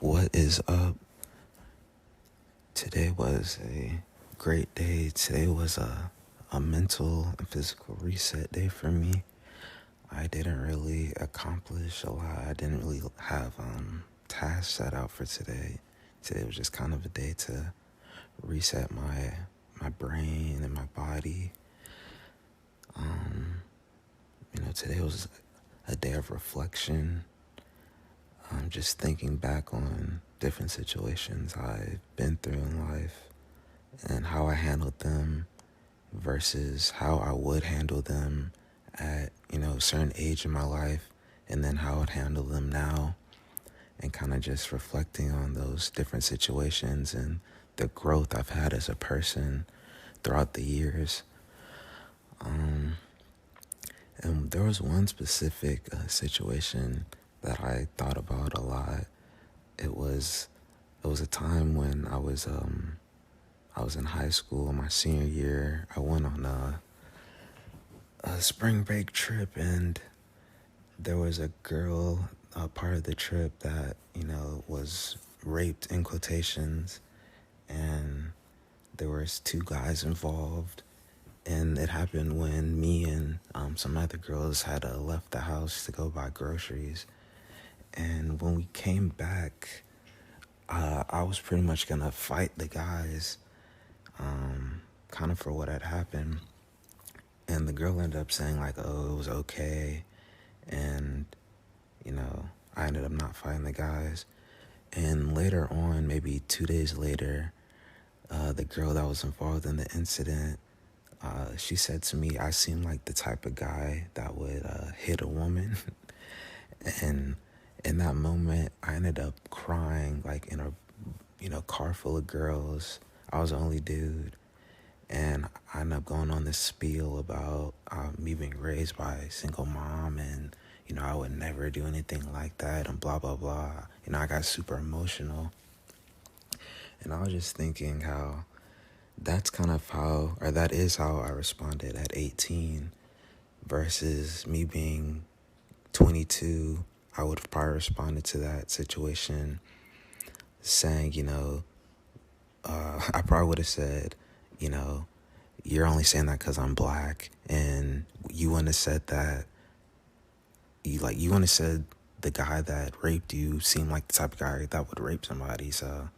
What is up? Today was a great day. Today was a mental and physical reset day for me. I didn't really accomplish a lot. I didn't really have tasks set out for today. Today was just kind of a day to reset my brain and my body. Today was a day of reflection. Just thinking back on different situations I've been through in life and how I handled them versus how I would handle them at, a certain age in my life, and then how I'd handle them now, and kind of just reflecting on those different situations and the growth I've had as a person throughout the years. And there was one specific situation that I thought about a lot. It was a time when I was in high school, my senior year. I went on a spring break trip, and there was a girl, part of the trip that was raped in quotations, and there was two guys involved. And it happened when me and some other girls had left the house to go buy groceries. And when we came back, I was pretty much going to fight the guys kind of for what had happened. And the girl ended up saying, like, oh, it was okay. And, I ended up not fighting the guys. And later on, maybe 2 days later, the girl that was involved in the incident, she said to me, I seem like the type of guy that would hit a woman. And in that moment, I ended up crying, like in a car full of girls. I was the only dude. And I ended up going on this spiel about me being raised by a single mom, and, I would never do anything like that, and blah, blah, blah. I got super emotional. And I was just thinking how that is how I responded at 18 versus me being 22. I would have probably responded to that situation saying, I probably would have said, you're only saying that because I'm black. And you wouldn't have said that. You wouldn't have said the guy that raped you seemed like the type of guy that would rape somebody. So,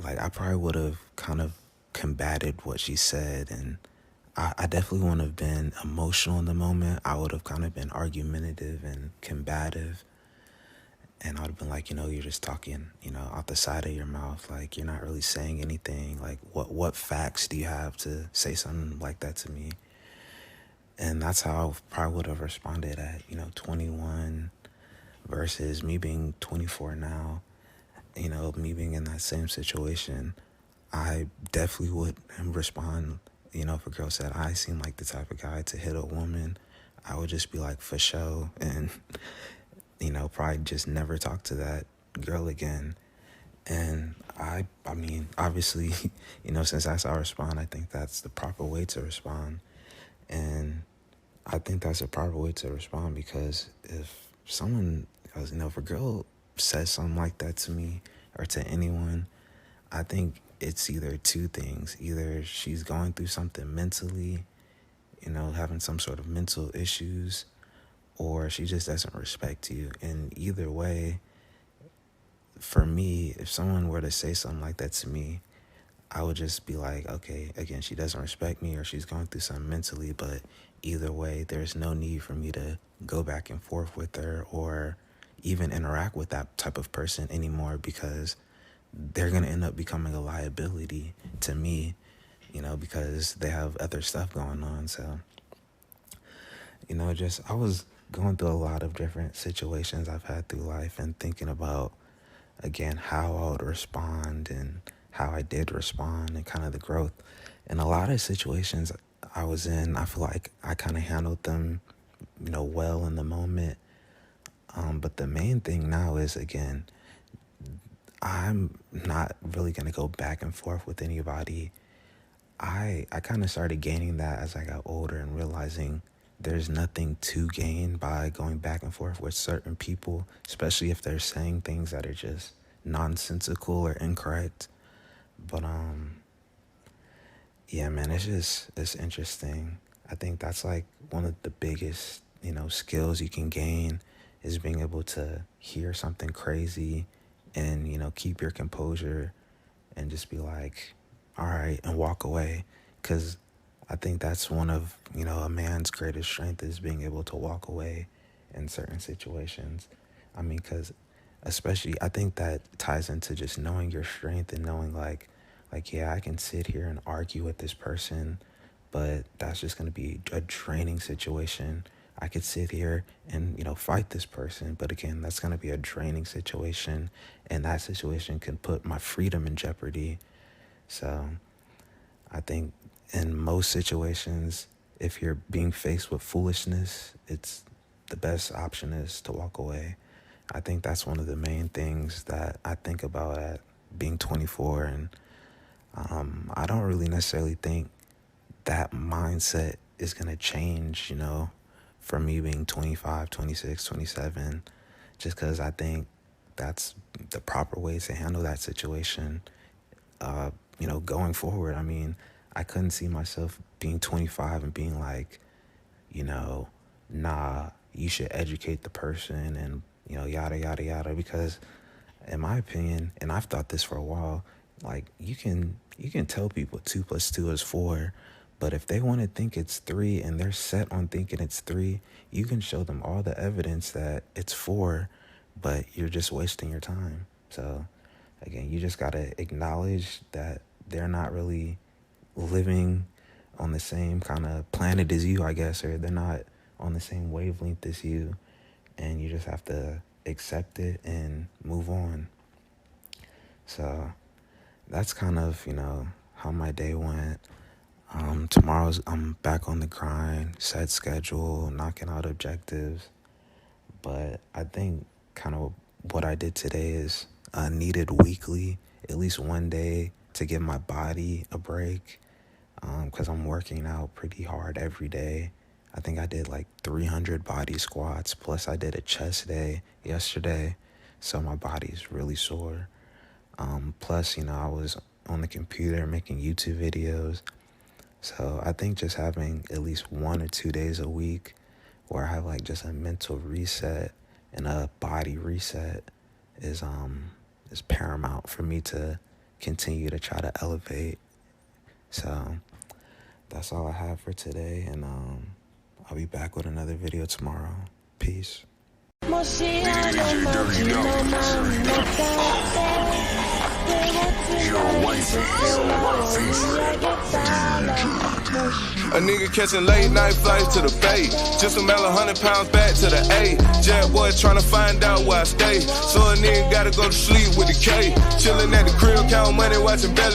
I probably would have kind of combated what she said. And I definitely wouldn't have been emotional in the moment. I would have kind of been argumentative and combative. And I would have been like, you're just talking, out the side of your mouth. Like, you're not really saying anything. Like, what facts do you have to say something like that to me? And that's how I probably would have responded at, 21 versus me being 24 now. Me being in that same situation, I definitely would respond, if a girl said I seem like the type of guy to hit a woman, I would just be like, for sure. And probably just never talk to that girl again. And I mean, obviously, since that's how I respond, I think that's the proper way to respond. And I think that's a proper way to respond, because if a girl says something like that to me or to anyone, I think it's either two things. Either she's going through something mentally, having some sort of mental issues, or she just doesn't respect you. And either way, for me, if someone were to say something like that to me, I would just be like, okay, again, she doesn't respect me, or she's going through something mentally, but either way, there's no need for me to go back and forth with her or even interact with that type of person anymore, because they're going to end up becoming a liability to me, because they have other stuff going on. So, I was going through a lot of different situations I've had through life and thinking about, again, how I would respond and how I did respond and kind of the growth. And a lot of situations I was in, I feel like I kind of handled them, well in the moment. But the main thing now is, again, I'm not really going to go back and forth with anybody. I kind of started gaining that as I got older and realizing there's nothing to gain by going back and forth with certain people, especially if they're saying things that are just nonsensical or incorrect. But yeah, man, it's interesting. I think that's like one of the biggest, skills you can gain is being able to hear something crazy and, keep your composure and just be like, all right, and walk away. Because I think that's one of, a man's greatest strength is being able to walk away in certain situations. I mean, because especially, I think that ties into just knowing your strength and knowing like, yeah, I can sit here and argue with this person, but that's just going to be a draining situation. I could sit here and, fight this person, but again, that's going to be a draining situation, and that situation can put my freedom in jeopardy. So I think in most situations, if you're being faced with foolishness, it's the best option is to walk away. I think that's one of the main things that I think about at being 24, and I don't really necessarily think that mindset is going to change, from me being 25, 26, 27, just because I think that's the proper way to handle that situation, going forward. I mean, I couldn't see myself being 25 and being like, nah, you should educate the person and, yada, yada, yada, because in my opinion, and I've thought this for a while, like you can tell people 2 + 2 is 4, but if they want to think it's 3 and they're set on thinking it's 3, you can show them all the evidence that it's 4, but you're just wasting your time. So again, you just got to acknowledge that they're not really living on the same kind of planet as you, I guess, or they're not on the same wavelength as you, and you just have to accept it and move on. So that's kind of, how my day went. Tomorrow's I'm back on the grind, set schedule, knocking out objectives. But I think kind of what I did today is needed weekly, at least one day to give my body a break, because I'm working out pretty hard every day. I think I did like 300 body squats, plus I did a chest day yesterday, so my body's really sore. Plus, I was on the computer making YouTube videos. So I think just having at least 1 or 2 days a week where I have like just a mental reset and a body reset is paramount for me to continue to try to elevate. So that's all I have for today, and I'll be back with another video tomorrow. Peace. A nigga catching late night flights to the bay. Just a mail 100 pounds back to the A. Jet boy tryna find out where I stay. So a nigga gotta go to sleep with the K. Chillin' at the crib, count money, watching belly.